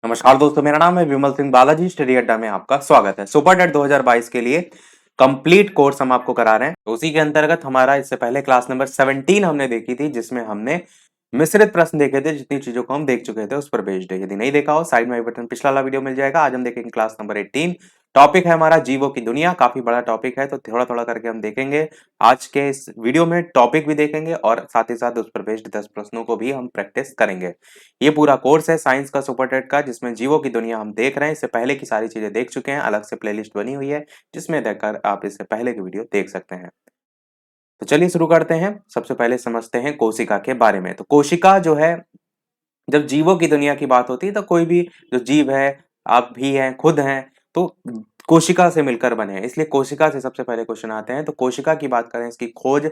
नमस्कार दोस्तों, मेरा नाम है विमल सिंह बालाजी। स्टडी अड्डा में आपका स्वागत है। सुपर टेट 2022 के लिए कंप्लीट कोर्स हम आपको करा रहे हैं। तो उसी के अंतर्गत हमारा इससे पहले क्लास नंबर 17 हमने देखी थी, जिसमें हमने मिश्रित प्रश्न देखे थे। जितनी चीजों को हम देख चुके थे उस पर बेस्ड है। यदि नहीं देखा हो, साइड में आई बटन पिछला वाला वीडियो मिल जाएगा। आज हम देखेंगे क्लास नंबर 18। टॉपिक है हमारा जीवों की दुनिया। काफी बड़ा टॉपिक है, तो थोड़ा थोड़ा करके हम देखेंगे। आज के इस वीडियो में टॉपिक भी देखेंगे और साथ ही साथ उस पर बेस्ड 10 प्रश्नों को भी हम प्रैक्टिस करेंगे। ये पूरा कोर्स है साइंस का, सुपर टेट का, जिसमें जीवों की दुनिया हम देख रहे हैं। इससे पहले की सारी चीजें देख चुके हैं। अलग से प्लेलिस्ट बनी हुई है, जिसमें देखकर आप इससे पहले की वीडियो देख सकते हैं। तो चलिए शुरू करते हैं। सबसे पहले समझते हैं कोशिका के बारे में। तो कोशिका जो है, जब जीवों की दुनिया की बात होती है तो कोई भी जो जीव है, आप भी हैं, खुद हैं, तो कोशिका से मिलकर बने हैं। इसलिए कोशिका से सबसे पहले क्वेश्चन आते हैं। तो कोशिका की बात करें, इसकी खोज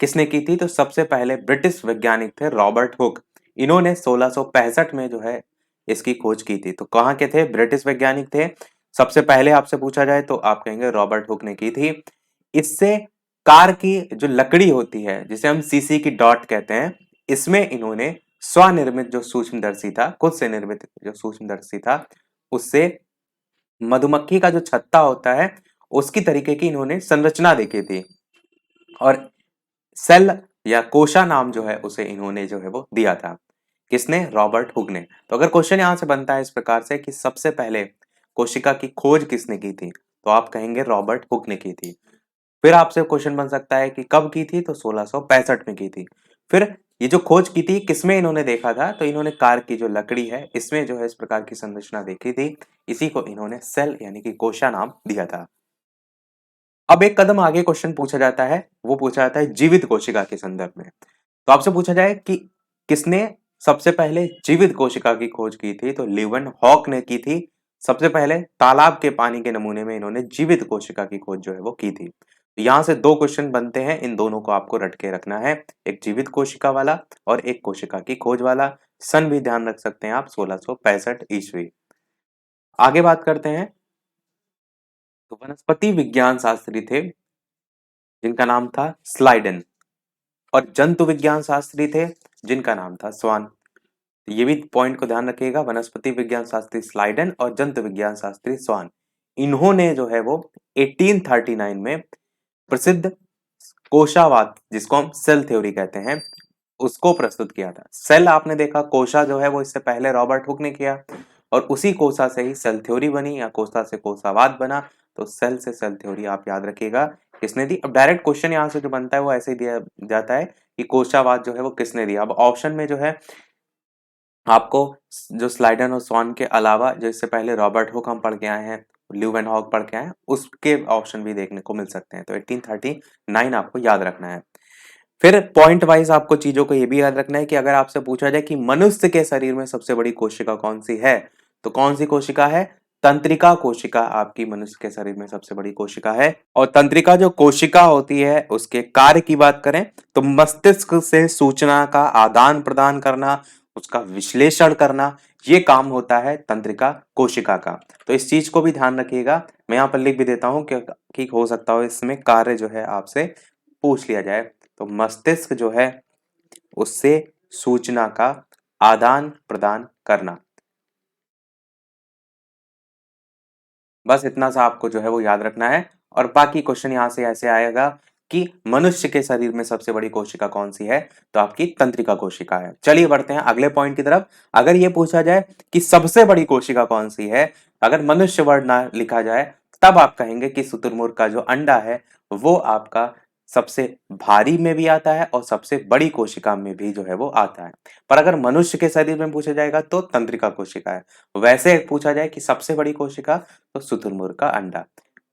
किसने की थी? तो सबसे पहले ब्रिटिश वैज्ञानिक थे रॉबर्ट हुक। इन्होंने 1665 में जो है इसकी खोज की थी। तो कहाँ के थे? ब्रिटिश वैज्ञानिक थे। सबसे पहले आपसे पूछा जाए तो आप कहेंगे रॉबर्ट हुक ने की थी। इससे कार की जो लकड़ी होती है, जिसे हम सीसी की डॉट कहते हैं, इसमें इन्होंने स्वनिर्मित जो सूक्ष्मदर्शी था, खुद से निर्मित जो सूक्ष्मदर्शी था, उससे मधुमक्खी का जो छत्ता होता है उसकी तरीके की इन्होंने संरचना देखी थी। और सेल या कोशा नाम जो है उसे इन्होंने जो है वो दिया था। किसने? रॉबर्ट हुक ने। तो अगर क्वेश्चन यहां से बनता है इस प्रकार से कि सबसे पहले कोशिका की खोज किसने की थी, तो आप कहेंगे रॉबर्ट हुक ने की थी। फिर आपसे क्वेश्चन बन सकता है कि कब की थी? तो 1665 में की थी। फिर ये जो खोज की थी किसमें इन्होंने देखा था? तो इन्होंने कार की जो लकड़ी है इसमें जो है इस प्रकार की संरचना देखी थी। इसी को इन्होंने सेल यानी कि कोशा नाम दिया था। अब एक कदम आगे क्वेश्चन पूछा जाता है, वो पूछा जाता है जीवित कोशिका के संदर्भ में। तो आपसे पूछा जाए कि किसने सबसे पहले जीवित कोशिका की खोज की थी? तो ल्यूवन हॉक ने की थी। सबसे पहले तालाब के पानी के नमूने में इन्होंने जीवित कोशिका की खोज जो है वो की थी। तो यहां से दो क्वेश्चन बनते हैं, इन दोनों को आपको रट के रखना है। एक जीवित कोशिका वाला और एक कोशिका की खोज वाला। सन भी ध्यान रख सकते हैं आप, 1665 ईस्वी। आगे बात करते हैं। तो वनस्पति विज्ञान शास्त्री थे जिनका नाम था स्लाइडन, और जंतु विज्ञान शास्त्री थे जिनका नाम था स्वान। ये भी पॉइंट को ध्यान रखिएगा। वनस्पति विज्ञान शास्त्री स्लाइडन और जंतु विज्ञान शास्त्री स्वान, इन्होंने जो है वो 1839 में प्रसिद्ध कोशावाद, जिसको हम सेल थ्योरी कहते हैं, उसको प्रस्तुत किया था। सेल आपने देखा, कोशा जो है वो इससे पहले रॉबर्ट हुक ने किया, और उसी कोशा से ही सेल थ्योरी बनी, या कोशा से कोशावाद बना। तो सेल से सेल थ्योरी आप याद रखिएगा किसने दी। अब डायरेक्ट क्वेश्चन यहाँ से जो बनता है वो ऐसे ही दिया जाता है कि कोशावाद जो है वो किसने दिया। अब ऑप्शन में जो है आपको जो स्लाइडन और स्वान के अलावा, जो इससे पहले रॉबर्ट हुक हम पढ़ के आए हैं, ल्यूवेन हॉक पढ़ के आए हैं, उसके ऑप्शन भी देखने को मिल सकते हैं। तो 1839 आपको याद रखना है। फिर पॉइंट वाइज आपको चीजों को ये भी याद रखना है कि अगर आपसे पूछा जाए कि मनुष्य के शरीर में सबसे बड़ी कोशिका कौन सी है, तो कौन सी कोशिका है? तंत्रिका कोशिका आपकी मनुष्य के शरीर में सबसे बड़ी कोशिका है। और तंत्रिका जो कोशिका होती है, उसके कार्य की बात करें तो मस्तिष्क से सूचना का आदान प्रदान करना, उसका विश्लेषण करना, ये काम होता है तंत्रिका कोशिका का। तो इस चीज को भी ध्यान रखिएगा। मैं यहाँ पर लिख भी देता हूँ कि हो सकता हो इसमें कार्य जो है आपसे पूछ लिया जाए। तो मस्तिष्क जो है उससे सूचना का आदान प्रदान करना। बस इतना सा आपको जो है वो याद रखना है। और बाकी क्वेश्चन यहां से ऐसे आएगा कि मनुष्य के शरीर में सबसे बड़ी कोशिका कौन सी है? तो आपकी तंत्रिका कोशिका है। चलिए बढ़ते हैं अगले पॉइंट की तरफ। अगर ये पूछा जाए कि सबसे बड़ी कोशिका कौन सी है, अगर मनुष्य वर्ड ना लिखा जाए, तब आप कहेंगे कि शुतुरमुर्ग का जो अंडा है वो आपका सबसे भारी में भी आता है और सबसे बड़ी कोशिका में भी जो है वो आता है। पर अगर मनुष्य के शरीर में पूछा जाएगा तो तंत्रिका कोशिका है। वैसे पूछा जाए कि सबसे बड़ी कोशिका, तो शुतुरमुर्ग का अंडा।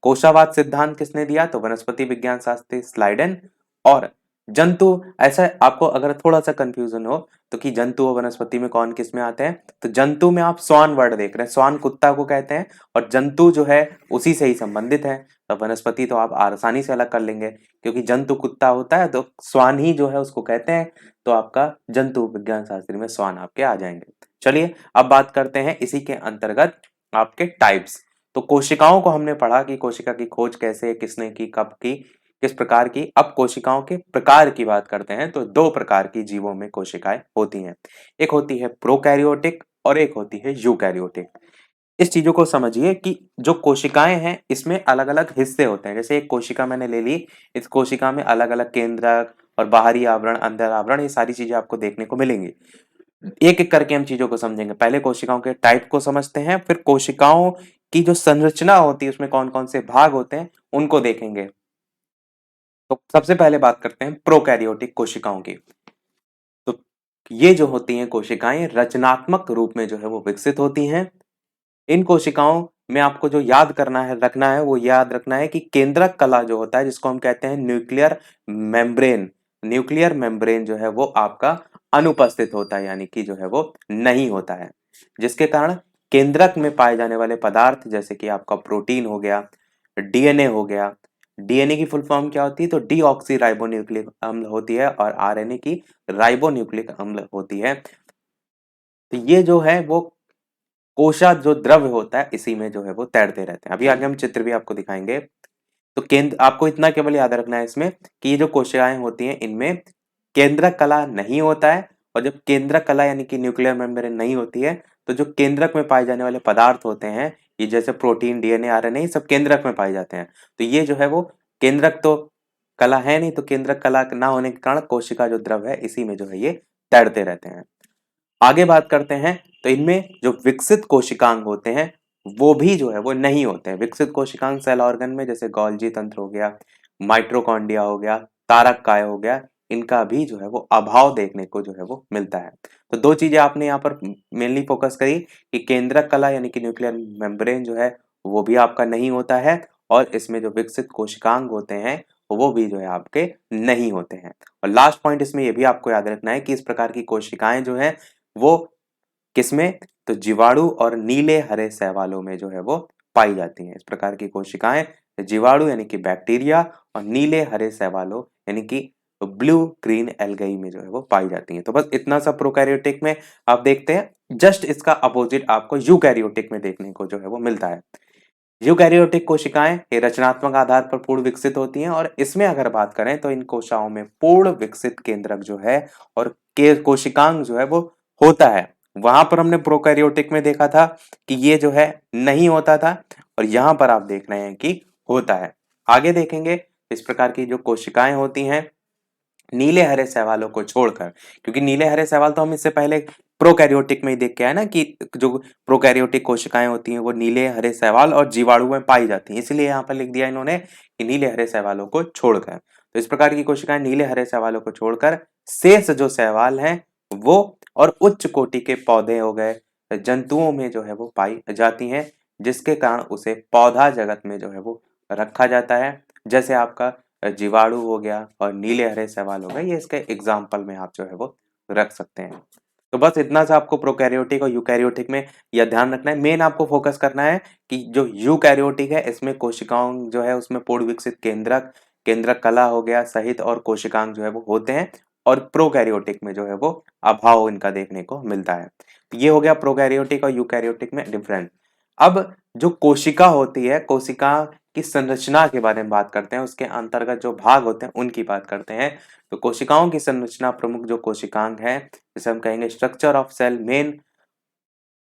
कोशावाद सिद्धांत किसने दिया? तो वनस्पति विज्ञान शास्त्री स्लाइडेन। और जंतु, ऐसा आपको अगर थोड़ा सा कंफ्यूजन हो तो कि जंतु और वनस्पति में कौन किस में आते हैं, तो जंतु में आप स्वान वर्ड देख रहे हैं, स्वान कुत्ता को कहते हैं, और जंतु जो है उसी से ही संबंधित है। तो वनस्पति तो आप आसानी से अलग कर लेंगे, क्योंकि जंतु कुत्ता होता है तो स्वान ही जो है उसको कहते हैं। तो आपका जंतु विज्ञान शास्त्री में स्वान आपके आ जाएंगे। चलिए अब बात करते हैं इसी के अंतर्गत आपके टाइप्स। तो कोशिकाओं को हमने पढ़ा कि कोशिका की खोज कैसे, किसने की, कब की, किस प्रकार की। अब कोशिकाओं के प्रकार की बात करते हैं। तो दो प्रकार की जीवों में कोशिकाएं होती हैं। एक होती है प्रोकैरियोटिक और एक होती है यूकैरियोटिक। इस चीजों को समझिए कि जो कोशिकाएं हैं इसमें अलग अलग हिस्से होते हैं। जैसे एक कोशिका मैंने ले ली, इस कोशिका में अलग अलग केंद्रक और बाहरी आवरण, अंदर आवरण, ये सारी चीजें आपको देखने को मिलेंगी। एक एक करके हम चीजों को समझेंगे। पहले कोशिकाओं के टाइप को समझते हैं, फिर कोशिकाओं की जो संरचना होती है उसमें कौन कौन से भाग होते हैं उनको देखेंगे। तो सबसे पहले बात करते हैं प्रोकैरियोटिक कोशिकाओं की। तो ये जो होती हैं कोशिकाएं रचनात्मक रूप में जो है वो विकसित होती हैं। इन कोशिकाओं में आपको जो याद करना है, रखना है, वो याद रखना है कि केंद्रक कला जो होता है, जिसको हम कहते हैं न्यूक्लियर मेम्ब्रेन जो है वो आपका अनुपस्थित होता है, यानी कि जो है वो नहीं होता है। जिसके कारण केंद्रक में पाए जाने वाले पदार्थ जैसे कि आपका प्रोटीन हो गया, डीएनए हो गया। डीएनए की फुल फॉर्म क्या होती है? तो डीऑक्सी राइबोन्यूक्लिक अम्ल होती है, और आरएनए की राइबोन्यूक्लिक अम्ल होती है। तो ये जो है वो कोशा जो द्रव्य होता है इसी में जो है वो तैरते रहते हैं। अभी आगे हम चित्र भी आपको दिखाएंगे। तो केंद्र आपको इतना केवल याद रखना है इसमें कि ये जो कोशिकाएं होती हैं इनमें केंद्रक कला नहीं होता है। और जब केंद्रक कला यानी कि न्यूक्लियर मेम्ब्रेन नहीं होती है, तो जो केंद्रक में पाए जाने वाले पदार्थ होते हैं, ये जैसे प्रोटीन, डीएनए, आरएनए, ये सब केंद्रक में पाए जाते हैं। तो ये जो है वो केंद्रक तो कला है नहीं, तो केंद्रक कला ना होने के कारण कोशिका जो द्रव है इसी में जो है ये तैरते रहते हैं। आगे बात करते हैं, तो इनमें जो विकसित कोशिकांग होते हैं वो भी जो है वो नहीं होते हैं। विकसित कोशिकांग सेल ऑर्गन में जैसे गोल्जी तंत्र हो गया, माइटोकॉन्ड्रिया हो गया, तारक काय हो गया, इनका भी जो है वो अभाव देखने को जो है वो मिलता है। तो दो चीजें आपने यहाँ पर मेनली फोकस करी कि केंद्रक कला यानी कि न्यूक्लियर मेम्ब्रेन जो है वो भी आपका नहीं होता है, और इसमें जो विकसित कोशिकांग होते हैं वो भी जो है आपके नहीं होते हैं। और लास्ट पॉइंट इसमें ये भी आपको याद रखना है कि इस प्रकार की कोशिकाएं जो है वो किसमें? तो जीवाणु और नीले हरे शैवालों में जो है वो पाई जाती हैं। इस प्रकार की कोशिकाएं जीवाणु यानी कि बैक्टीरिया और नीले हरे शैवालों यानी कि ब्लू ग्रीन एल्गाई में जो है वो पाई जाती हैं। तो बस इतना सा प्रोकैरियोटिक में आप देखते हैं। जस्ट इसका अपोजिट आपको यूकैरियोटिक में देखने को जो है वो मिलता है। यूकैरियोटिक कोशिकाएं ये रचनात्मक आधार पर पूर्ण विकसित होती हैं, और इसमें अगर बात करें तो इन कोशिकाओं में पूर्ण विकसित केंद्रक जो है और के कोशिकांग जो है वो होता है। वहां पर हमने प्रोकैरियोटिक में देखा था कि ये जो है नहीं होता था, और यहां पर आप देख रहे हैं कि होता है। आगे देखेंगे इस प्रकार की जो कोशिकाएं होती हैं नीले हरे शैवालों को छोड़कर, क्योंकि नीले हरे शैवाल तो हम इससे पहले प्रोकैरियोटिक में ही देख के आए ना कि जो प्रोकैरियोटिक कोशिकाएं होती हैं वो नीले हरे शैवाल और जीवाणु में पाई जाती हैं, इसलिए यहाँ पर लिख दिया इन्होंने कि नीले हरे शैवालों को छोड़कर। तो इस प्रकार की कोशिकाएं नीले हरे शैवालों को छोड़कर शेष जो शैवाल हैं वो और उच्च कोटि के पौधे हो गए, जंतुओं में जो है वो पाई जाती हैं, जिसके कारण उसे पौधा जगत में जो है वो रखा जाता है। जैसे आपका जीवाणु हो गया और नीले हरे शैवाल हो गए, ये इसके एग्जाम्पल में आप जो है वो रख सकते हैं। तो बस इतना सा आपको प्रोकैरियोटिक और यूकैरियोटिक में यह ध्यान रखना है। मेन आपको फोकस करना है कि जो यूकैरियोटिक है इसमें कोशिकाओं जो है उसमें पूर्ण विकसित केंद्रक कला हो गया सहित और कोशिकांग जो है वो होते हैं, और प्रोकैरियोटिक में जो है वो अभाव इनका देखने को मिलता है। तो ये हो गया प्रोकैरियोटिक और यूकैरियोटिक में डिफरेंट। अब जो कोशिका होती है, कोशिका की संरचना के बारे में बात करते हैं, उसके अंतर्गत जो भाग होते हैं उनकी बात करते हैं। तो कोशिकाओं की संरचना प्रमुख जो कोशिकांग है, जिसे हम कहेंगे structure of cell, main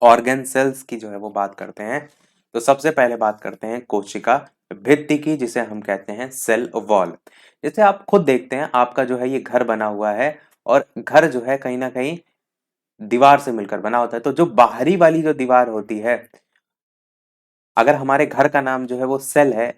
organ cells की जो है वो बात करते हैं। तो सबसे पहले बात करते हैं कोशिका भित्ति की, जिसे हम कहते हैं सेल वॉल। जैसे आप खुद देखते हैं आपका जो है ये घर बना हुआ है, और घर जो है कहीं ना कहीं दीवार से मिलकर बना होता है। तो जो बाहरी वाली जो दीवार होती है, अगर हमारे घर का नाम जो है वो सेल है,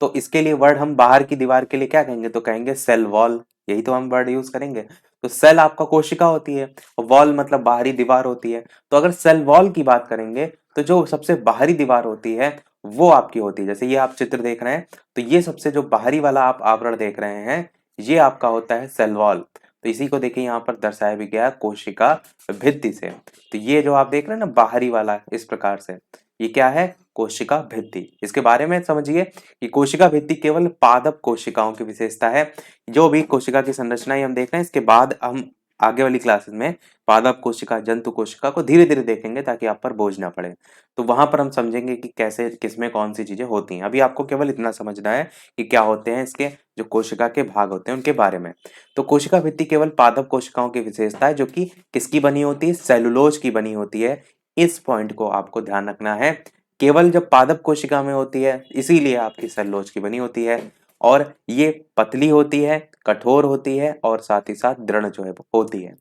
तो इसके लिए वर्ड हम बाहर की दीवार के लिए क्या कहेंगे? तो कहेंगे सेल वॉल, यही तो हम वर्ड यूज करेंगे। तो सेल आपका कोशिका होती है, और वॉल मतलब बाहरी दीवार होती है। तो अगर सेल वॉल की बात करेंगे तो जो सबसे बाहरी दीवार होती है वो आपकी होती है। जैसे ये आप चित्र देख रहे हैं, तो ये सबसे जो बाहरी वाला आप आवरण देख रहे हैं ये आपका होता है सेल वॉल। तो इसी को देखिए यहाँ पर दर्शाया भी गया है कोशिका भित्ति से। तो ये जो आप देख रहे हैं ना बाहरी वाला, इस प्रकार से ये क्या है? कोशिका भित्ति। इसके बारे में समझिए कि कोशिका भित्ति केवल पादप कोशिकाओं की विशेषता है। जो भी कोशिका की संरचना ही हम देख रहे हैं, इसके बाद हम आगे वाली क्लासेस में पादप कोशिका, जंतु कोशिका को धीरे-धीरे देखेंगे ताकि आप पर बोझ ना पड़े। तो वहाँ पर हम समझेंगे कि कैसे किसमें कौन-सी चीज़ें होती हैं। अभी आपको केवल इतना समझना है कि क्या होते हैं इसके जो कोशिका के भाग होते हैं उनके बारे में। तो कोशिका भित्ति केवल पादप कोशिकाओं की विशेषता है जो कि किसकी बनी होती है? सेलुलोज की बनी होती है। इस पॉइंट को आपको ध्यान रखना है। केवल जब पादप कोशिका में होती है इसीलिए आपकी सेलुलोज की बनी होती है और ये पतली होती है, कठोर होती है और साथ ही साथ दृढ़ जो है वो होती है।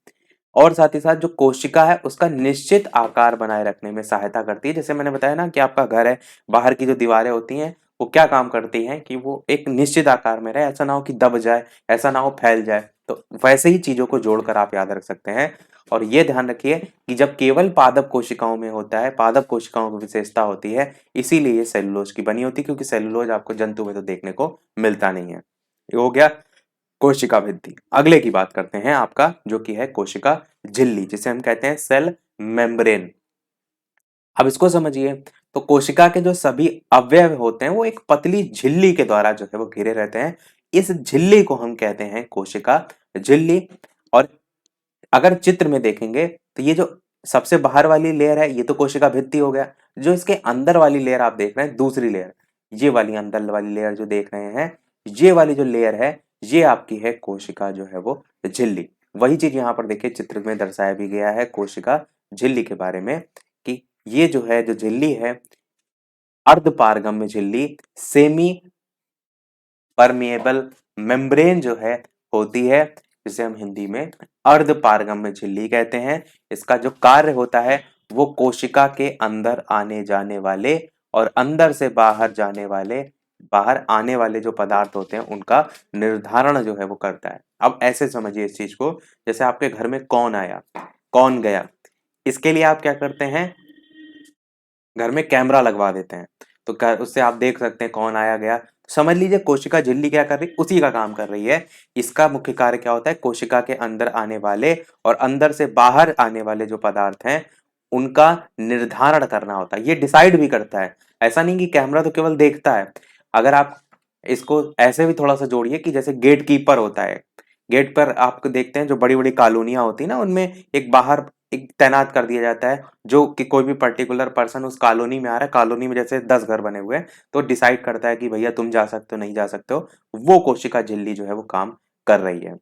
और साथ ही साथ जो कोशिका है उसका निश्चित आकार बनाए रखने में सहायता करती है। जैसे मैंने बताया ना कि आपका घर है, बाहर की जो दीवारें होती हैं वो क्या काम करती हैं कि वो एक निश्चित आकार में रहे, ऐसा ना हो कि दब जाए, ऐसा ना हो फैल जाए। तो वैसे ही चीज़ों को जोड़कर आप याद रख सकते हैं और ये ध्यान रखिए कि जब केवल पादप कोशिकाओं में होता है, पादप कोशिकाओं की विशेषता होती है, इसीलिए ये सेलुलोज की बनी होती है क्योंकि सेलुलोज आपको जंतु में तो देखने को मिलता नहीं है। ये हो गया कोशिका भित्ति। अगले की बात करते हैं आपका जो कि है कोशिका झिल्ली, जिसे हम कहते हैं सेल मेम्ब्रेन। अब इसको समझिए, तो कोशिका के जो सभी अवयव होते हैं वो एक पतली झिल्ली के द्वारा जो है वो घिरे रहते हैं। इस झिल्ली को हम कहते हैं कोशिका झिल्ली। और अगर चित्र में देखेंगे तो ये जो सबसे बाहर वाली लेयर है ये तो कोशिका भित्ति हो गया। जो इसके अंदर वाली लेयर आप देख रहे हैं, दूसरी लेयर, ये वाली अंदर वाली लेयर जो देख रहे हैं, ये वाली जो लेयर है ये आपकी है कोशिका जो है वो झिल्ली। वही चीज यहाँ पर देखिए चित्र में दर्शाया भी गया है कोशिका झिल्ली के बारे में कि ये जो है जो झिल्ली है अर्धपारगम्य झिल्ली, सेमी परमिएबल मेम्ब्रेन जो है होती है, जिसे हम हिंदी में अर्धपारगम्य झिल्ली कहते हैं। इसका जो कार्य होता है वो कोशिका के अंदर आने जाने वाले और अंदर से बाहर जाने वाले, बाहर आने वाले जो पदार्थ होते हैं उनका निर्धारण जो है वो करता है। अब ऐसे समझिए इस चीज को, जैसे आपके घर में कौन आया, कौन गया, इसके लिए आप क्या करते हैं, घर में कैमरा लगवा देते हैं। तो उससे आप देख सकते हैं कौन आया गया। समझ लीजिए कोशिका झिल्ली क्या कर रही है, उसी का काम कर रही है। इसका मुख्य कार्य क्या होता है, कोशिका के अंदर आने वाले और अंदर से बाहर आने वाले जो पदार्थ हैं उनका निर्धारण करना होता है। ये डिसाइड भी करता है। ऐसा नहीं कि कैमरा तो केवल देखता है। अगर आप इसको ऐसे भी थोड़ा सा जोड़िए कि जैसे गेट कीपर होता है, गेट पर आपको देखते हैं जो बड़ी बड़ी कॉलोनियां होती है ना, उनमें एक बाहर एक तैनात कर दिया जाता है जो कि कोई भी पर्टिकुलर पर्सन उस कॉलोनी में आ रहा है। कॉलोनी में जैसे 10 घर बने हुए हैं तो डिसाइड करता है कि भैया तुम जा सकते हो, नहीं जा सकते हो। वो कोशिका झिल्ली जो है वो काम कर रही है।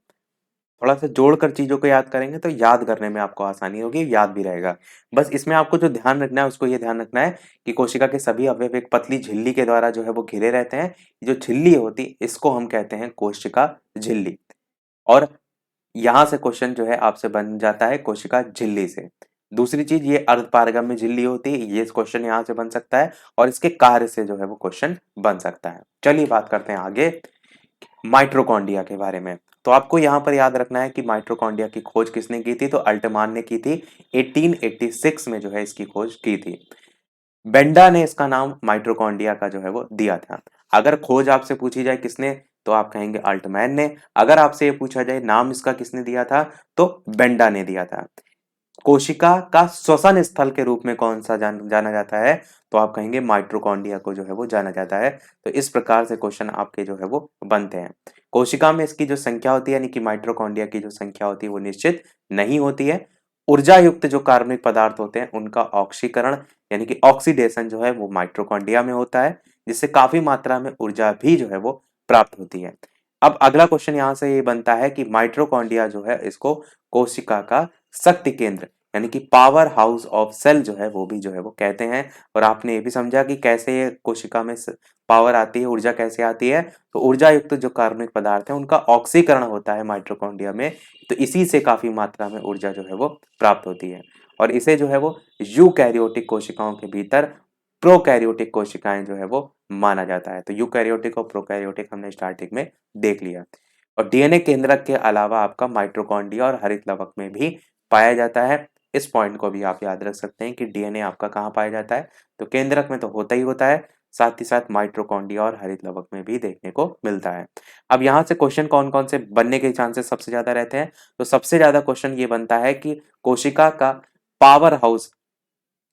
थोड़ा सा जोड़कर चीजों को याद करेंगे तो याद करने में आपको आसानी होगी, याद भी रहेगा। बस इसमें आपको जो ध्यान रखना है उसको ये ध्यान रखना है कि कोशिका के सभी अवयव एक पतली झिल्ली के द्वारा जो है वो घिरे रहते हैं। जो झिल्ली होती है इसको हम कहते हैं कोशिका झिल्ली। और यहाँ से क्वेश्चन जो है आपसे बन जाता है कोशिका झिल्ली से। दूसरी चीज ये अर्धपारगम्य झिल्ली होती है, ये क्वेश्चन यहाँ से बन सकता है और इसके कार्य से जो है वो क्वेश्चन बन सकता है। चलिए बात करते हैं आगे माइटोकॉन्ड्रिया के बारे में। तो आपको यहाँ पर याद रखना है कि माइटोकॉन्ड्रिया की खोज किसने की थी, तो अल्टमान ने की थी। 1886 में जो है इसकी खोज की थी। बेंडा ने इसका नाम माइटोकॉन्ड्रिया का जो है वो दिया था। अगर खोज आपसे पूछी जाए किसने, तो आप कहेंगे अल्टमैन ने। अगर आपसे ये पूछा जाए नाम इसका किसने दिया था, तो बेंडा ने दिया था। कोशिका का श्वसन स्थल के रूप में कौन सा जाना जाता है, तो आप कहेंगे माइटोकॉन्ड्रिया को जो है वो जाना जाता है। तो इस प्रकार से क्वेश्चन आपके जो है वो बनते हैं। कोशिका में इसकी जो संख्या होती है यानी कि माइटोकॉन्ड्रिया की जो संख्या होती है वो निश्चित नहीं होती है। ऊर्जा युक्त जो कार्बनिक पदार्थ होते हैं उनका ऑक्सीकरण यानी कि ऑक्सीडेशन जो है वो माइटोकॉन्ड्रिया में होता है, जिससे काफी मात्रा में ऊर्जा भी जो है वो प्राप्त होती है। अब अगला क्वेश्चन यहाँ से ये बनता है कि माइटोकॉन्ड्रिया जो है इसको कोशिका का शक्ति केंद्र यानी कि पावर हाउस ऑफ सेल जो है वो भी जो है वो कहते हैं। और आपने ये भी समझा कि कैसे ये कोशिका में पावर आती है, ऊर्जा कैसे आती है। तो ऊर्जा युक्त जो कार्बनिक पदार्थ है उनका ऑक्सीकरण होता है माइटोकॉन्ड्रिया में, तो इसी से काफी मात्रा में ऊर्जा जो है वो प्राप्त होती है। और इसे जो है वो यूकैरियोटिक कोशिकाओं के भीतर प्रोकैरियोटिक कोशिकाएं जो है वो माना जाता है। तो यूकैरियोटिक और प्रोकैरियोटिक हमने स्टार्टिंग में देख लिया। और डीएनए केंद्रक के अलावा आपका माइटोकॉन्ड्रिया और हरित लवक में भी पाया जाता है। इस पॉइंट को भी आप याद रख सकते हैं कि डीएनए आपका कहाँ पाया जाता है, तो केंद्रक में तो होता ही होता है, साथ ही साथ माइटोकॉन्ड्रिया और हरित लवक में भी देखने को मिलता है। अब यहाँ से क्वेश्चन कौन कौन से बनने के चांसेस सबसे ज्यादा रहते हैं, तो सबसे ज्यादा क्वेश्चन ये बनता है कि कोशिका का पावर हाउस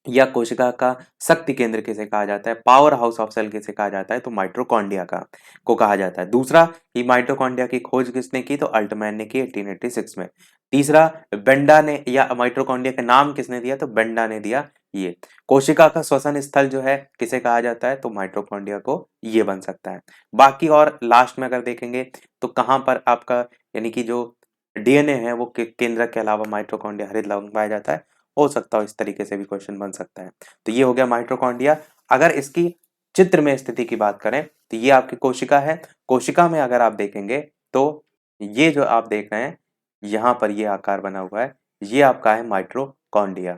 या कोशिका का शक्ति केंद्र किसे कहा जाता है, पावर हाउस ऑफ सेल किसे कहा जाता है, तो माइटोकॉन्ड्रिया का को कहा जाता है। दूसरा कि माइटोकॉन्ड्रिया की खोज किसने की, तो अल्टमैन ने की 1886 में। तीसरा बेंडा ने या माइटोकॉन्ड्रिया का नाम किसने दिया, तो बेंडा ने दिया ये। कोशिका का श्वसन स्थल जो है किसे कहा जाता है, तो माइटोकॉन्ड्रिया को ये बन सकता है। बाकी और लास्ट में अगर देखेंगे तो कहाँ पर आपका यानी कि जो डीएनए है वो केंद्रक के अलावा माइटोकॉन्ड्रिया हरित लवण पाया जाता है, हो सकता है इस तरीके से भी क्वेश्चन बन सकता है। तो ये हो गया माइटोकॉन्ड्रिया। अगर इसकी चित्र में स्थिति की बात करें तो ये आपकी कोशिका है। कोशिका में अगर आप देखेंगे तो ये जो आप देख रहे हैं यहाँ पर ये आकार बना हुआ है, ये आपका है माइटोकॉन्ड्रिया।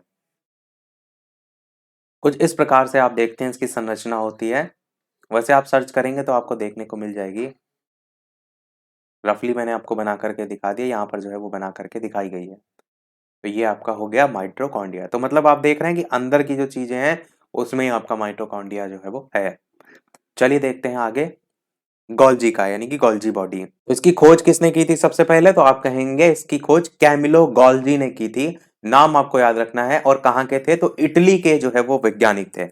कुछ इस प्रकार से आप देखते हैं इसकी संरचना होती है। वैसे आप सर्च करेंगे तो आपको देखने को मिल जाएगी। रफली मैंने आपको बना करके दिखा दिया, यहाँ पर जो है वो बना करके दिखाई गई है। तो ये आपका हो गया माइटोकॉन्ड्रिया। तो मतलब आप देख रहे हैं कि अंदर की जो चीजें हैं उसमें ही आपका माइटोकॉन्ड्रिया जो है वो है। चलिए देखते हैं आगे गोल्जी का यानी कि गोल्जी बॉडी। तो इसकी खोज किसने की थी सबसे पहले, तो आप कहेंगे इसकी खोज कैमिलो गोल्जी ने की थी। नाम आपको याद रखना है। और कहाँ के थे, तो इटली के जो है वो वैज्ञानिक थे।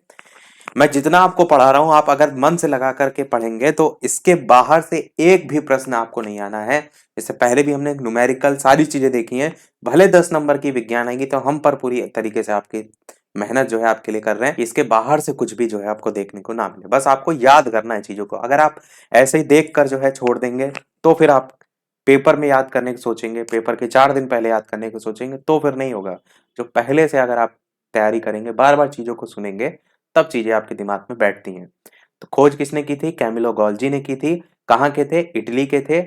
मैं जितना आपको पढ़ा रहा हूं आप अगर मन से लगा करके पढ़ेंगे तो इसके बाहर से एक भी प्रश्न आपको नहीं आना है। इससे पहले भी हमने न्यूमेरिकल सारी चीजें देखी हैं। भले 10 नंबर की विज्ञान आएगी तो हम पर पूरी तरीके से आपकी मेहनत जो है आपके लिए कर रहे हैं। इसके बाहर से कुछ भी जो है आपको देखने को ना मिले, बस आपको याद करना है चीजों को। अगर आप ऐसे ही देख कर जो है छोड़ देंगे तो फिर आप पेपर में याद करने की सोचेंगे, पेपर के 4 दिन पहले याद करने को सोचेंगे तो फिर नहीं होगा। जो पहले से अगर आप तैयारी करेंगे, बार बार चीजों को सुनेंगे, तब चीजें आपके दिमाग में बैठती हैं। तो खोज किसने की थी, कैमिलो गोल्जी ने की थी। कहाँ के थे, इटली के थे।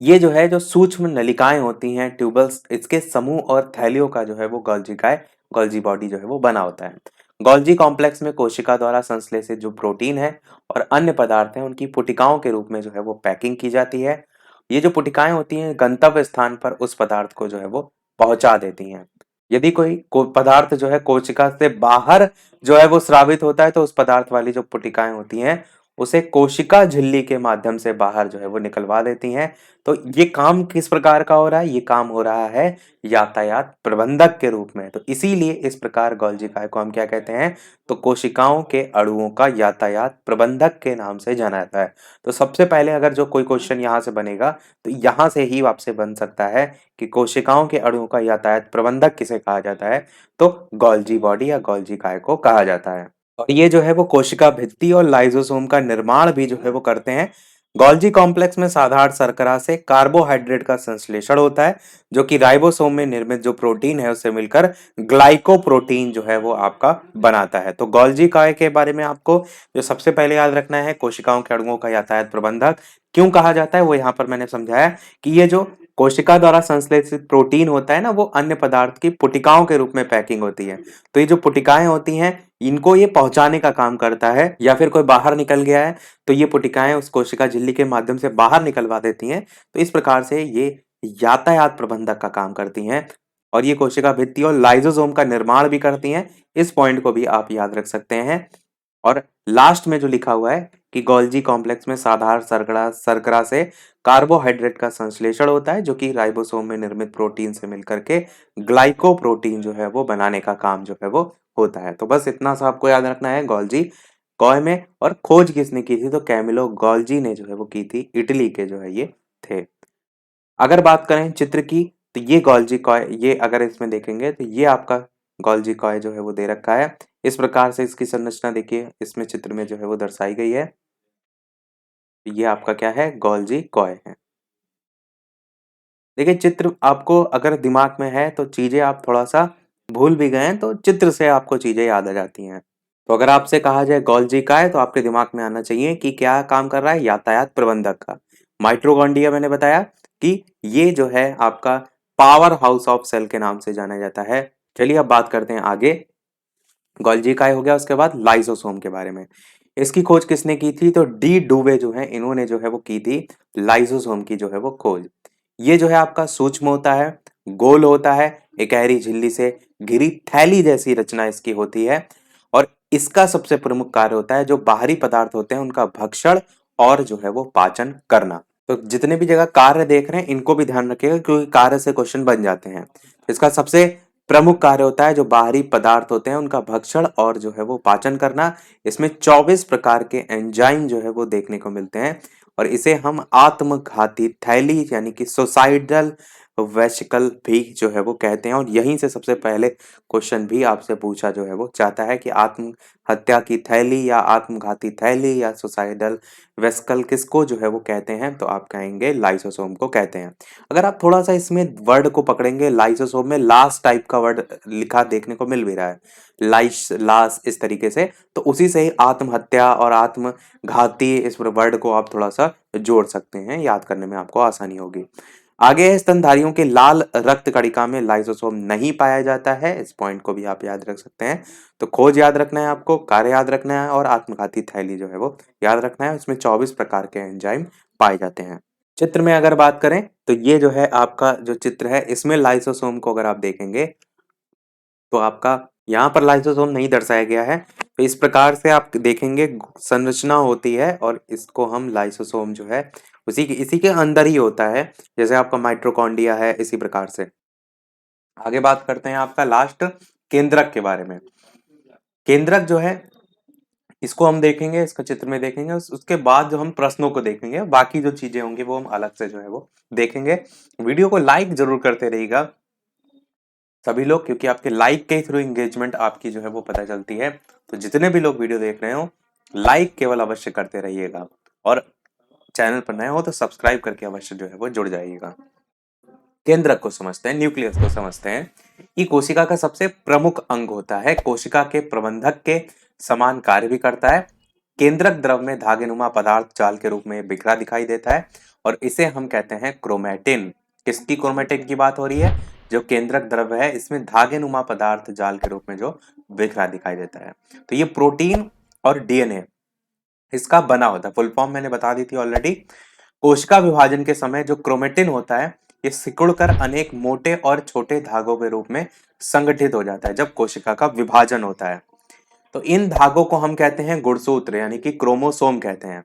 ये जो है जो सूक्ष्म नलिकाएं होती हैं ट्यूबल्स, इसके समूह और थैलियों का जो है वो गोल्जिकाय गोल्जी बॉडी जो है वो बना होता है। गोल्जी कॉम्प्लेक्स में कोशिका द्वारा संश्लेषित जो प्रोटीन है और अन्य पदार्थ हैं उनकी पुटिकाओं के रूप में जो है वो पैकिंग की जाती है। ये जो पुटिकाएं होती हैं गंतव्य स्थान पर उस पदार्थ को जो है वो पहुंचा देती हैं। यदि पदार्थ जो है कोशिका से बाहर जो है वो स्रावित होता है तो उस पदार्थ वाली जो पुटिकाएं होती हैं उसे कोशिका झिल्ली के माध्यम से बाहर जो है वो निकलवा देती हैं। तो ये काम किस प्रकार का हो रहा है, ये काम हो रहा है यातायात प्रबंधक के रूप में। तो इसीलिए इस प्रकार गोल्जी काय को हम क्या कहते हैं, तो कोशिकाओं के अणुओं का यातायात प्रबंधक के नाम से जाना जाता है। तो सबसे पहले अगर जो कोई क्वेश्चन यहाँ से बनेगा तो यहाँ से ही आपसे बन सकता है कि कोशिकाओं के अणुओं का यातायात प्रबंधक किसे कहा जाता है, तो गोल्जी बॉडी या गोल्जी काय को कहा जाता है। और ये जो है वो कोशिका भित्ति और लाइसोसोम का निर्माण भी जो है वो करते हैं। गोल्जी कॉम्प्लेक्स में साधारण शर्करा से कार्बोहाइड्रेट का संश्लेषण होता है जो कि राइबोसोम में निर्मित जो प्रोटीन है उससे मिलकर ग्लाइकोप्रोटीन जो है वो आपका बनाता है। तो गोल्जी काय के बारे में आपको जो सबसे पहले याद रखना है, कोशिकाओं के अणुओं का यातायात प्रबंधक क्यों कहा जाता है वो यहाँ पर मैंने समझाया कि ये जो कोशिका द्वारा संश्लेषित प्रोटीन होता है ना वो अन्य पदार्थ की पुटिकाओं के रूप में पैकिंग होती है। तो ये जो पुटिकाएं होती हैं इनको ये पहुंचाने का काम करता है, या फिर कोई बाहर निकल गया है तो ये पुटिकाएं उस कोशिका झिल्ली के माध्यम से बाहर निकलवा देती हैं। तो इस प्रकार से ये यातायात प्रबंधक का काम करती हैं और ये कोशिका भित्ति और लाइसोसोम का निर्माण भी करती हैं। इस पॉइंट को भी आप याद रख सकते हैं। और लास्ट में जो लिखा हुआ है कि गोल्जी कॉम्प्लेक्स में साधारण शर्करा से कार्बोहाइड्रेट का संश्लेषण होता है जो कि राइबोसोम में निर्मित प्रोटीन से मिलकर के ग्लाइकोप्रोटीन जो है वो बनाने का काम जो है वो होता है। तो बस इतना सा आपको याद रखना है गोल्जी कॉय में। और खोज किसने की थी, तो कैमिलो गोल्जी ने जो है वो की थी, इटली के जो है ये थे। अगर बात करें चित्र की तो ये गोल्जी कॉय, ये अगर इसमें देखेंगे तो ये आपका गोल्जी कॉय जो है वो दे रखा है। इस प्रकार से इसकी संरचना देखिए, इसमें चित्र में जो है वो दर्शाई गई है। ये आपका क्या है, गोल्जी कॉय है। देखिए चित्र आपको अगर दिमाग में है तो चीजें आप थोड़ा सा भूल भी गए हैं तो चित्र से आपको चीजें याद आ जाती हैं। तो अगर आपसे कहा जाए गोल्जी काय तो आपके दिमाग में आना चाहिए कि क्या काम कर रहा है, यातायात प्रबंधक का। माइटोकॉन्ड्रिया मैंने बताया कि ये जो है आपका पावर हाउस ऑफ सेल के नाम से जाना जाता है। चलिए अब बात करते हैं आगे। गोल्जी काय हो गया, उसके बाद लाइसोसोम के बारे में। इसकी खोज किसने की थी, तो डी डुवे जो है इन्होंने जो है वो की थी लाइसोसोम की जो है वो खोज। ये जो है आपका सूक्ष्म होता है, गोल होता है, इकहरी झिल्ली से घिरी थैली जैसी रचना इसकी होती है। और इसका सबसे प्रमुख कार्य होता है जो बाहरी पदार्थ होते हैं उनका भक्षण और जो है वो पाचन करना। तो जितने भी जगह कार्य देख रहे हैं इनको भी ध्यान रखिएगा क्योंकि कार्य से क्वेश्चन बन जाते हैं। इसका सबसे प्रमुख कार्य होता है जो बाहरी पदार्थ होते हैं उनका भक्षण और जो है वो पाचन करना। इसमें 24 प्रकार के एंजाइम जो है वो देखने को मिलते हैं और इसे हम आत्मघाती थैली यानी कि सुसाइडल वेसिकल भी जो है वो कहते हैं। और यहीं से सबसे पहले क्वेश्चन भी आपसे पूछा जो है वो चाहता है कि आत्महत्या की थैली या आत्मघाती थैली या सुसाइडल वेसिकल किसको जो है वो कहते हैं, तो आप कहेंगे लाइसोसोम को कहते हैं। अगर आप थोड़ा सा इसमें वर्ड को पकड़ेंगे, लाइसोसोम में लास्ट टाइप का वर्ड लिखा देखने को मिल भी रहा है, लाइस लास इस तरीके से, तो उसी से ही आत्महत्या और आत्मघाती इस वर्ड को आप थोड़ा सा जोड़ सकते हैं, याद करने में आपको आसानी होगी। आगे है, स्तनधारियों के लाल रक्त कणिका में लाइसोसोम नहीं पाया जाता है, इस पॉइंट को भी आप याद रख सकते हैं। तो खोज याद रखना है आपको, कार्य याद रखना है और आत्मघाती थैली जो है वो याद रखना है। उसमें 24 प्रकार के एंजाइम पाए जाते हैं। चित्र में अगर बात करें तो ये जो है आपका जो चित्र है, इसमें लाइसोसोम को अगर आप देखेंगे तो आपका यहाँ पर लाइसोसोम नहीं दर्शाया गया है। तो इस प्रकार से आप देखेंगे संरचना होती है और इसको हम लाइसोसोम जो है इसी के अंदर ही होता है, जैसे आपका माइटोकॉन्ड्रिया है, इसी प्रकार से। आगे बात करते हैं आपका लास्ट केंद्रक के बारे में। केंद्रक जो है इसको हम देखेंगे, इसका चित्र में देखेंगे, उसके बाद जो हम प्रश्नों को देखेंगे, बाकी जो चीजें होंगी वो हम अलग से जो है वो देखेंगे। वीडियो को लाइक जरूर करते रहिएगा सभी लोग, क्योंकि आपके लाइक के थ्रू एंगेजमेंट आपकी जो है वो पता चलती है। तो जितने भी लोग वीडियो देख रहे हो, लाइक केवल अवश्य करते रहिएगा और चैनल पर नए हो तो सब्सक्राइब करके अवश्य जो है वो जुड़ जाइएगा। केंद्रक को समझते हैं, न्यूक्लियस को समझते हैं। ये कोशिका का सबसे प्रमुख अंग होता है, कोशिका के प्रबंधक के समान कार्य भी करता है। केंद्रक द्रव में धागेनुमा पदार्थ जाल के रूप में बिखरा दिखाई देता है और इसे हम कहते हैं क्रोमैटिन। किसकी क्रोमैटिन की बात हो रही है? जो केंद्रक द्रव है इसमें धागेनुमा पदार्थ जाल के रूप में जो बिखरा दिखाई देता है। तो ये प्रोटीन और डीएनए इसका बना होता है। फुल फॉर्म मैंने बता दी थी ऑलरेडी। कोशिका विभाजन के समय जो क्रोमेटिन होता है ये सिकुड़कर अनेक मोटे और छोटे धागों के रूप में संगठित हो जाता है जब कोशिका का विभाजन होता है। तो इन धागों को हम कहते हैं गुणसूत्र यानी कि क्रोमोसोम कहते हैं।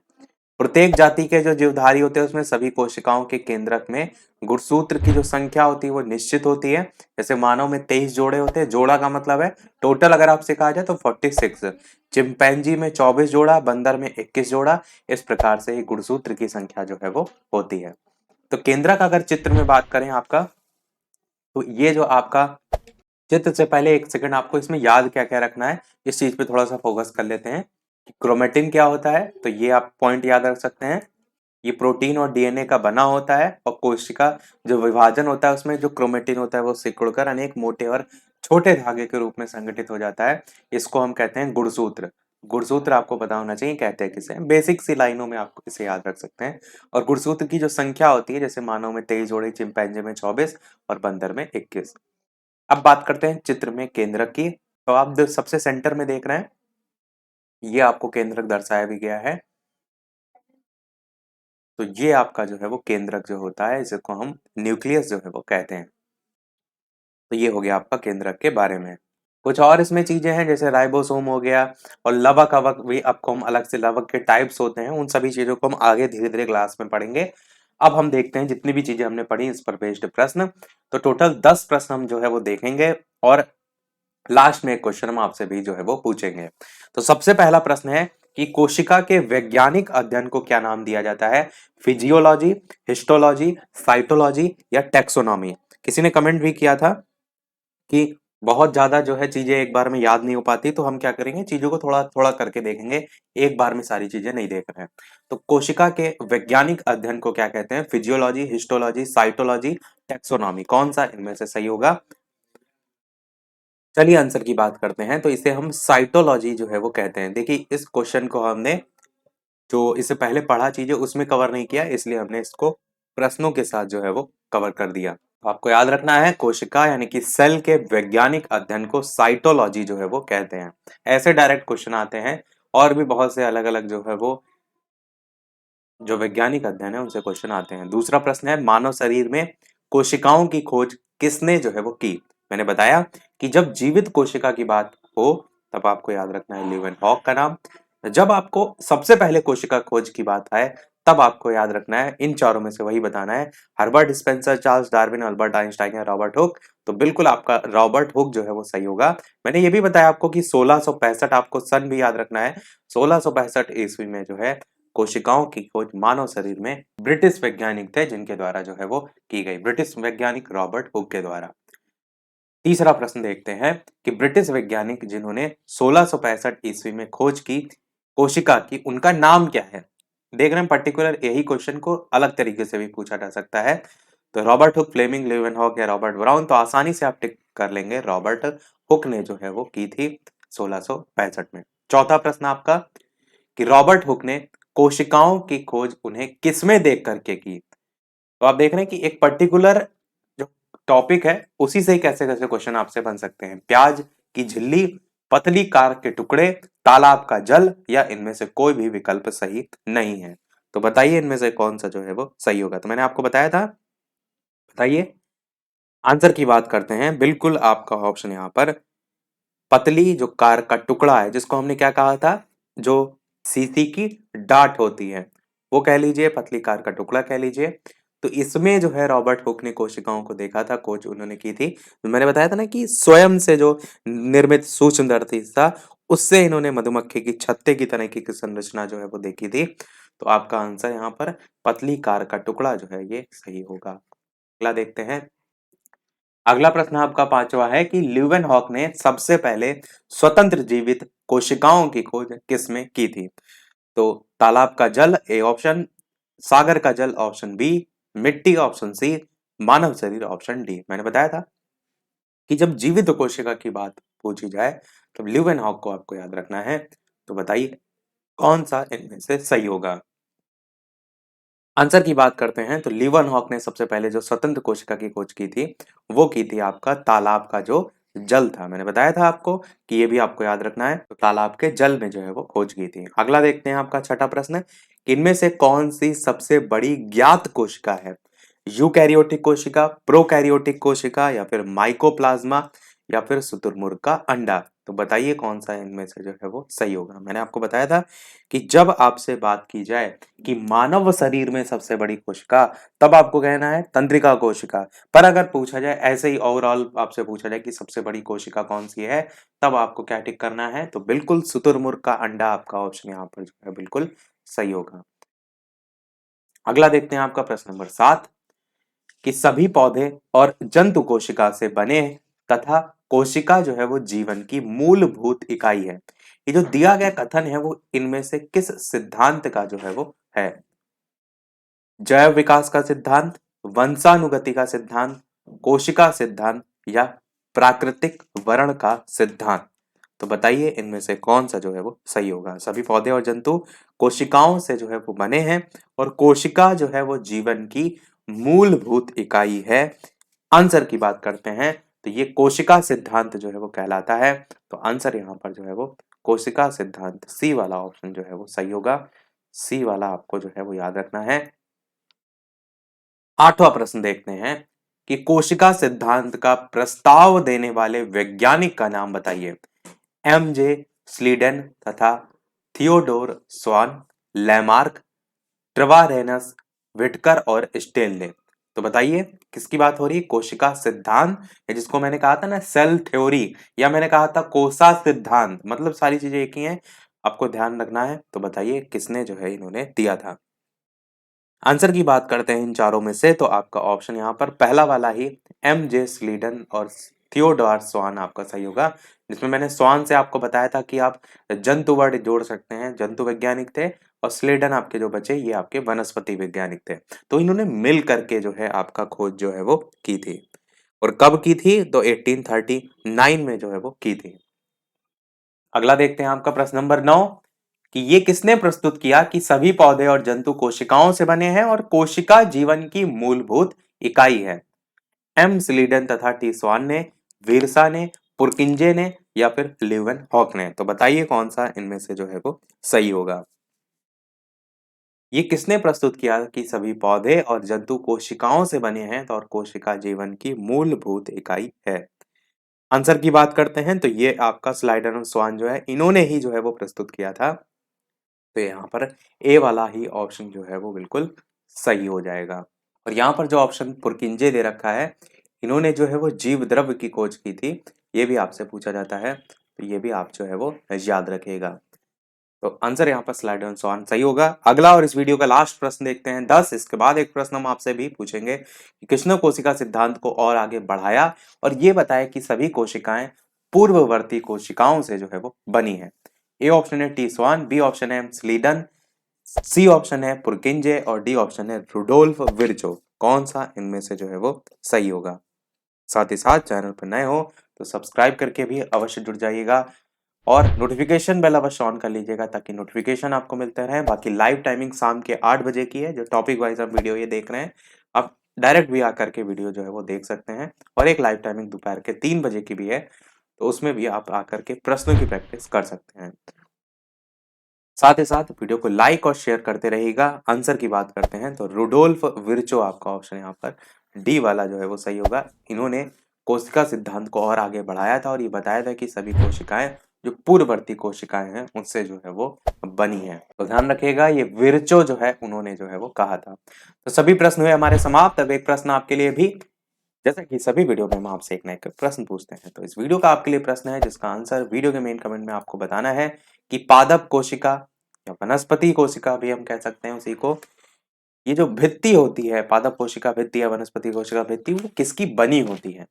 प्रत्येक जाति के जो जीवधारी होते हैं उसमें सभी कोशिकाओं के केंद्रक में गुणसूत्र की जो संख्या होती है वो निश्चित होती है। जैसे मानव में 23 जोड़े होते हैं, जोड़ा का मतलब है टोटल, अगर आपसे कहा जाए तो 46। चिंपैंजी में 24 जोड़ा, बंदर में 21 जोड़ा, इस प्रकार से ही गुणसूत्र की संख्या जो है वो होती है। तो केंद्रक अगर चित्र में बात करें आपका, तो ये जो आपका चित्र से पहले एक सेकंड आपको इसमें याद क्या क्या रखना है, इस चीज पे थोड़ा सा फोकस कर लेते हैं कि क्रोमेटिन क्या होता है। तो ये आप पॉइंट याद रख सकते हैं, ये प्रोटीन और डीएनए का बना होता है और कोशिका जो विभाजन होता है उसमें जो क्रोमेटिन होता है वो सिकुड़कर अनेक मोटे और छोटे धागे के रूप में संगठित हो जाता है। इसको हम कहते हैं गुणसूत्र। गुणसूत्र आपको पता होना चाहिए कहते हैं किसे, बेसिक सी लाइनों में आपको इसे याद रख सकते हैं। और गुणसूत्र की जो संख्या होती है, जैसे मानव में 23 जोड़े, चिंपैंजी में 24 और बंदर में 21। अब बात करते हैं चित्र में केंद्रक की। तो आप जो सबसे सेंटर में देख रहे हैं ये आपको केंद्रक दर्शाया भी गया है। तो ये आपका जो है वो केंद्रक जो होता है इसको हम न्यूक्लियस जो है वो कहते हैं। तो ये हो गया आपका केंद्रक के बारे में। कुछ और इसमें चीजें हैं जैसे राइबोसोम हो गया और लवक अवक भी आपको हम अलग से, लवक के टाइप्स होते हैं, उन सभी चीजों को हम आगे धीरे धीरे क्लास में पढ़ेंगे। अब हम देखते हैं जितनी भी चीजें हमने पढ़ी इस पर बेस्ड प्रश्न। तो टोटल 10 प्रश्न हम जो है वो देखेंगे और लास्ट में एक क्वेश्चन हम आपसे भी जो है वो पूछेंगे। तो सबसे पहला प्रश्न है कि कोशिका के वैज्ञानिक अध्ययन को क्या नाम दिया जाता है? फिजियोलॉजी, हिस्टोलॉजी, साइटोलॉजी या टेक्सोनॉमी? किसी ने कमेंट भी किया था कि बहुत ज्यादा जो है चीजें एक बार में याद नहीं हो पाती, तो हम क्या करेंगे, चीजों को थोड़ा थोड़ा करके देखेंगे, एक बार में सारी चीजें नहीं देख रहे हैं। तो कोशिका के वैज्ञानिक अध्ययन को क्या कहते हैं? Physiology, histology, cytology, taxonomy? कौन सा इनमें से सही होगा? चलिए आंसर की बात करते हैं। तो इसे हम साइटोलॉजी जो है वो कहते हैं। देखिए इस क्वेश्चन को हमने जो इससे पहले पढ़ा चीजें उसमें कवर नहीं किया, इसलिए हमने इसको प्रश्नों के साथ जो है वो कवर कर दिया। तो आपको याद रखना है कोशिका यानी कि सेल के वैज्ञानिक अध्ययन को साइटोलॉजी जो है वो कहते हैं। ऐसे डायरेक्ट क्वेश्चन आते हैं और भी बहुत से अलग अलग जो है वो जो वैज्ञानिक अध्ययन है उनसे क्वेश्चन आते हैं। दूसरा प्रश्न है मानव शरीर में कोशिकाओं की खोज किसने जो है वो की? मैंने बताया कि जब जीवित कोशिका की बात हो तब आपको याद रखना है लीवेनहॉक का नाम। जब आपको सबसे पहले कोशिका खोज की बात आए तब आपको याद रखना है इन चारों में से वही बताना है, Herbert Spencer, Charles Darwin, Albert Einstein या रॉबर्ट हुक। तो बिल्कुल आपका रॉबर्ट हुक जो है वो सही होगा। मैंने ये भी बताया आपको कि 1665 आपको सन भी याद रखना है। 1665 ईस्वी में जो है कोशिकाओं की खोज मानव शरीर में ब्रिटिश वैज्ञानिक थे जिनके द्वारा जो है वो की गई, ब्रिटिश वैज्ञानिक रॉबर्ट हुक के द्वारा। तीसरा प्रश्न देखते हैं कि ब्रिटिश वैज्ञानिक जिन्होंने 1665 ईस्वी में खोज की कोशिका की, उनका नाम क्या है? देख रहे हैं पर्टिकुलर यही क्वेश्चन को अलग तरीके से भी पूछा जा सकता है। तो रॉबर्ट हुक, फ्लेमिंग लीवेनहॉक या रॉबर्ट ब्राउन, तो आसानी से आप टिक कर लेंगे, रॉबर्ट हुक ने जो है वो की थी 1665 में। चौथा प्रश्न आपका कि रॉबर्ट हुक ने कोशिकाओं की खोज उन्हें किसमें देख करके की? तो आप देख रहे हैं कि एक पर्टिकुलर जो टॉपिक है उसी से ही कैसे कैसे क्वेश्चन आपसे बन सकते हैं। प्याज की झिल्ली, पतली कार के टुकड़े, तालाब का जल, या इनमें से कोई भी विकल्प सही नहीं है। तो बताइए इनमें से कौन सा जो है वो सही होगा। तो मैंने आपको बताया था, बताइए। आंसर की बात करते हैं, बिल्कुल आपका ऑप्शन यहाँ पर पतली जो कार का टुकड़ा है, जिसको हमने क्या कहा था, जो सीसी की डांट होती है, वो कह लीजिए, पतली कार का टुकड़ा कह लीजिए। तो इसमें जो है रॉबर्ट हुक ने कोशिकाओं को देखा था, खोज उन्होंने की थी। तो मैंने बताया था ना कि स्वयं से जो निर्मित सूक्ष्मदर्शी था, उससे इन्होंने मधुमक्खी की छत्ते की तरह की संरचना जो है वो देखी थी। तो आपका आंसर यहाँ पर पतली कार का टुकड़ा जो है ये सही होगा। अगला देखते हैं। अगला प्रश्न आपका पांचवा है कि ल्यूवेनहॉक ने सबसे पहले स्वतंत्र जीवित कोशिकाओं की खोज किसमें की थी? तो तालाब का जल ए ऑप्शन, सागर का जल ऑप्शन बी, मिट्टी ऑप्शन सी, मानव शरीर ऑप्शन डी। मैंने बताया था कि जब जीवित कोशिका की बात पूछी जाए तब ल्यूवेनहॉक को आपको याद रखना है। तो बताइए कौन सा इनमें से सही होगा। आंसर की बात करते हैं तो लीवन हॉक ने सबसे पहले जो स्वतंत्र कोशिका की खोज की थी, वो की थी आपका तालाब का जो जल था। मैंने बताया था आपको कि ये भी आपको याद रखना है, तो तालाब के जल में जो है वो खोज की थी। अगला देखते हैं आपका छठा प्रश्न, कि इनमें से कौन सी सबसे बड़ी ज्ञात कोशिका है? यूकैरियोटिक कोशिका, प्रोकैरियोटिक कोशिका, या फिर माइकोप्लाज्मा, या फिर शुतुरमुर्ग का अंडा। तो बताइए कौन सा इनमें से जो है वो सही होगा। मैंने आपको बताया था कि जब आपसे बात की जाए कि मानव शरीर में सबसे बड़ी कोशिका, तब आपको कहना है तंत्रिका कोशिका। पर अगर पूछा जाए ऐसे ही ओवरऑल आपसे पूछा जाए कि सबसे बड़ी कोशिका कौन सी है, तब आपको क्या टिक करना है? तो बिल्कुल शुतुरमुर्ग का अंडा आपका ऑप्शन यहाँ पर जो है बिल्कुल सही होगा। अगला देखते हैं आपका प्रश्न नंबर 7, कि सभी पौधे और जंतु कोशिका से बने हैं तथा कोशिका जो है वो जीवन की मूलभूत इकाई है। ये जो दिया गया कथन है वो इनमें से किस सिद्धांत का जो है वो है? जैव विकास का सिद्धांत, वंशानुगति का सिद्धांत, कोशिका सिद्धांत, या प्राकृतिक वर्ण का सिद्धांत। तो बताइए इनमें से कौन सा जो है वो सही होगा। सभी पौधे और जंतु कोशिकाओं से जो है वो बने हैं और कोशिका जो है वो जीवन की मूलभूत इकाई है। आंसर की बात करते हैं तो ये कोशिका सिद्धांत जो है वो कहलाता है। तो आंसर यहाँ पर जो है वो कोशिका सिद्धांत, सी वाला ऑप्शन जो है वो सही होगा। सी वाला आपको जो है वो याद रखना है। आठवां प्रश्न देखते हैं कि कोशिका सिद्धांत का प्रस्ताव देने वाले वैज्ञानिक का नाम बताइए। एम जे स्लीडन तथा थियोडोर स्वान, लैमार्क, ट्रवारेनस, विटकर और स्टेनले। तो बताइए किसकी बात हो रही है? कोशिका सिद्धांत, या जिसको मैंने कहा था ना सेल थ्योरी, या मैंने कहा था कोसा सिद्धांत, मतलब सारी चीजें एक ही हैं, आपको ध्यान रखना है। तो बताइए किसने जो है इन्होंने दिया था। आंसर की बात करते हैं इन चारों में से, तो आपका ऑप्शन यहाँ पर पहला वाला ही एम जे स्लीडन और थियोडोर स्वान आपका सही होगा। जिसमें मैंने स्वान से आपको बताया था कि आप जंतु वर्ड जोड़ सकते हैं, जंतु वैज्ञानिक थे, और स्लीडन आपके जो बचे ये आपके वनस्पति वैज्ञानिक थे। तो इन्होंने मिल करके जो है आपका खोज जो है वो की थी। और कब की थी? तो 1839 में जो है वो की थी। अगला देखते हैं आपका प्रश्न नंबर 9, कि ये किसने प्रस्तुत किया कि सभी पौधे और जंतु कोशिकाओं से बने हैं और कोशिका जीवन की मूलभूत इकाई है? एम स्लीडन तथा टी स्वान ने, वीरसा ने, पुरकिंजे ने, या फिर ल्यूवन हॉक ने। तो बताइए कौन सा इनमें से जो है वो सही होगा। ये किसने प्रस्तुत किया कि सभी पौधे और जंतु कोशिकाओं से बने हैं तो और कोशिका जीवन की मूलभूत इकाई है? आंसर की बात करते हैं तो ये आपका स्लाइडर और स्वान जो है इन्होंने ही जो है वो प्रस्तुत किया था। तो यहाँ पर ए वाला ही ऑप्शन जो है वो बिल्कुल सही हो जाएगा। और यहाँ पर जो ऑप्शन पुरकिंजे दे रखा है, इन्होंने जो है वो जीव द्रव्य की खोज की थी। ये भी आपसे पूछा जाता है, तो ये भी आप जो है वो याद रखिएगा। तो आंसर यहाँ पर स्लाइड ऑन सॉन सही होगा। अगला और इस वीडियो का लास्ट प्रश्न देखते हैं 10। इसके बाद एक प्रश्न हम आपसे भी पूछेंगे कि किसने कोशिका सिद्धांत को और आगे बढ़ाया और ये बताया कि सभी कोशिकाएं पूर्ववर्ती कोशिकाओं से जो है वो बनी है। ए ऑप्शन है टी स्वान, बी ऑप्शन है स्लीडन, सी ऑप्शन है पुरकिंजे और डी ऑप्शन है रुडोल्फ विर्चो। कौन सा इनमें से जो है वो सही होगा? साथ ही साथ चैनल पर नए हो तो सब्सक्राइब करके भी अवश्य जुड़ जाइएगा और नोटिफिकेशन बेल अवश्य ऑन कर लीजिएगा ताकि नोटिफिकेशन आपको मिलते रहे। बाकी लाइव टाइमिंग शाम के 8 बजे की है। जो टॉपिक वाइज आप वीडियो ये देख रहे हैं, आप डायरेक्ट भी आकर के वीडियो जो है वो देख सकते हैं और एक लाइव टाइमिंग दोपहर के 3 बजे की भी है, तो उसमें भी आप आकर के प्रश्नों की प्रैक्टिस कर सकते हैं। साथ ही साथ वीडियो को लाइक और शेयर करते रहिएगा। आंसर की बात करते हैं तो रुडोल्फ विर्चो आपका ऑप्शन यहाँ पर डी वाला जो है वो सही होगा। इन्होंने कोशिका सिद्धांत को और आगे बढ़ाया था और ये बताया था कि सभी कोशिकाएं जो पूर्ववर्ती कोशिकाएं हैं उनसे जो है वो बनी है। तो ध्यान रखिएगा, ये विर्चो जो है उन्होंने जो है वो कहा था। तो सभी प्रश्न हुए हमारे समाप्त। अब एक प्रश्न आपके लिए भी, जैसा कि सभी वीडियो में हम आपसे एक ना एक प्रश्न पूछते हैं, तो इस वीडियो का आपके लिए प्रश्न है जिसका आंसर वीडियो के मेन कमेंट में आपको बताना है कि पादप कोशिका या वनस्पति कोशिका भी हम कह सकते हैं उसी को, ये जो भित्ति होती है पादप कोशिका भित्ति या वनस्पति कोशिका भित्ति, वो किसकी बनी होती है?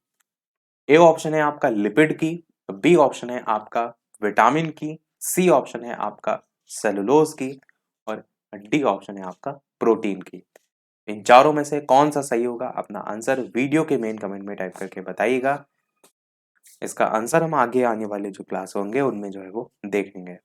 ए ऑप्शन है आपका लिपिड की, बी ऑप्शन है आपका विटामिन की, सी ऑप्शन है आपका सेलुलोज की और डी ऑप्शन है आपका प्रोटीन की। इन चारों में से कौन सा सही होगा? अपना आंसर वीडियो के मेन कमेंट में टाइप करके बताइएगा। इसका आंसर हम आगे आने वाले जो क्लास होंगे उनमें जो है वो देखेंगे।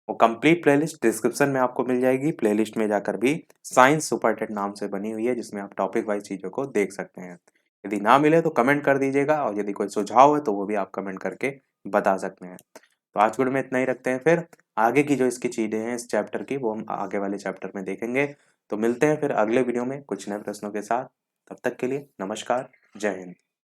वो कंप्लीट प्लेलिस्ट डिस्क्रिप्शन में आपको मिल जाएगी। प्लेलिस्ट में जाकर भी साइंस सुपर टेट नाम से बनी हुई है जिसमें आप टॉपिक वाइज चीजों को देख सकते हैं। यदि ना मिले तो कमेंट कर दीजिएगा और यदि कोई सुझाव है तो वो भी आप कमेंट करके बता सकते हैं। तो आज वीडियो में इतना ही रखते हैं, फिर आगे की जो इसकी चीजें हैं इस चैप्टर की वो हम आगे वाले चैप्टर में देखेंगे। तो मिलते हैं फिर अगले वीडियो में कुछ नए प्रश्नों के साथ। तब तक के लिए नमस्कार, जय हिंद।